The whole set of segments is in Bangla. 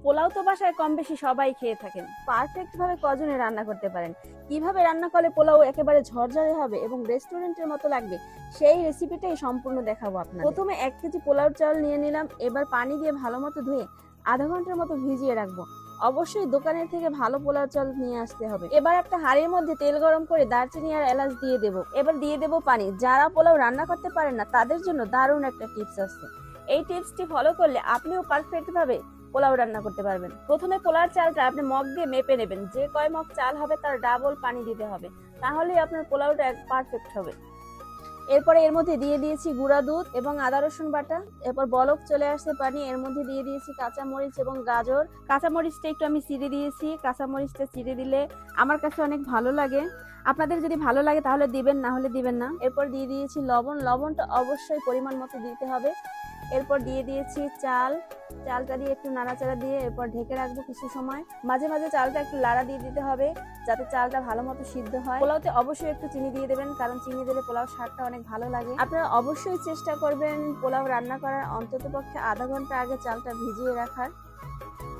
পোলাও তো বাসায় কম বেশি সবাই খেয়ে থাকেন। পারফেক্ট ভাবে কজনে রান্না করতে পারেন, কিভাবে রান্না করলে পোলাও একেবারে ঝরঝরে হবে এবং রেস্টুরেন্টের মতো লাগবে, সেই রেসিপিটাই সম্পূর্ণ দেখাবো আপনাদের। প্রথমে 1 কেজি পোলাও চাল নিয়ে নিলাম। এবার পানি দিয়ে ভালো মতো ধুয়ে আধা ঘন্টার মতো ভিজিয়ে রাখবো। অবশ্যই দোকানের থেকে ভালো পোলাও চাল নিয়ে আসতে হবে। এবার একটা হাঁড়ির মধ্যে তেল গরম করে দারচিনি আর এলাচ দিয়ে দেবো। এবার দিয়ে দেবো পানি। যারা পোলাও রান্না করতে পারেন না তাদের জন্য দারুণ একটা টিপস আছে। এই টিপসটি ফলো করলে আপনিও পারফেক্ট ভাবে পোলাও রান্না করতে পারবেন। প্রথমে পোলার চালটা আপনি মগ দিয়ে মেপে নেবেন। যে কয় মগ চাল হবে তার ডাবল পানি দিতে হবে, তাহলেই আপনার পোলাওটা পারফেক্ট হবে। এরপরে এর মধ্যে দিয়ে দিয়েছি গুঁড়া দুধ এবং আদা রসুন বাটা। এরপর বলক চলে আসছে পানি, এর মধ্যে দিয়ে দিয়েছি কাঁচামরিচ এবং গাজর। কাঁচামরিচটা একটু আমি চিড়ে দিয়েছি। কাঁচামরিচটা চিড়ে দিলে আমার কাছে অনেক ভালো লাগে। আপনাদের যদি ভালো লাগে তাহলে দিবেন, না হলে দিবেন না। এরপর দিয়ে দিয়েছি লবণ। লবণটা অবশ্যই পরিমাণ মতো দিতে হবে। এরপর দিয়ে দিয়েছি চালটা দিয়ে একটু নাড়াচাড়া দিয়ে এরপর ঢেকে রাখবো কিছু সময়। মাঝে মাঝে চালটা একটু লাড়া দিয়ে দিতে হবে যাতে চালটা ভালো মতো সিদ্ধ হয়। পোলাওতে অবশ্যই একটু চিনি দিয়ে দেবেন, কারণ চিনি দিলে পোলাও স্বাদটা অনেক ভালো লাগে। আপনারা অবশ্যই চেষ্টা করবেন পোলাও রান্না করার অন্তত পক্ষে আধা ঘন্টা আগে চালটা ভিজিয়ে রাখার,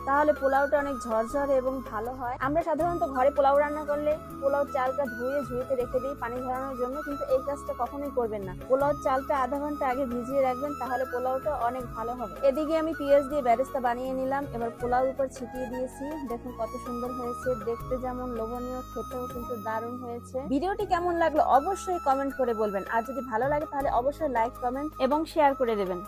তাহলে পোলাওটা অনেক ঝরঝরে এবং ভালো হয়। আমরা সাধারণত ঘরে পোলাও রান্না করলে পোলাও চালটা ধুয়ে ঝুড়িতে রেখে দিই পানি ঝরানোর জন্য, কিন্তু এই কাজটা কখনোই করবেন না। পোলাও চালটা আধা ঘন্টা আগে ভিজিয়ে রাখবেন, তাহলে পোলাওটা অনেক ভালো হবে। এদিকে আমি পেঁয়াজ দিয়ে বেরেস্তা বানিয়ে নিলাম। এবার পোলাওর উপর ছিটিয়ে দিয়েছি। দেখুন কত সুন্দর হয়েছে, দেখতে যেমন লোভনীয়, খেতেও কিন্তু দারুণ হয়েছে। ভিডিওটি কেমন লাগলো অবশ্যই কমেন্ট করে বলবেন, আর যদি ভালো লাগে তাহলে অবশ্যই লাইক, কমেন্ট এবং শেয়ার করে দেবেন।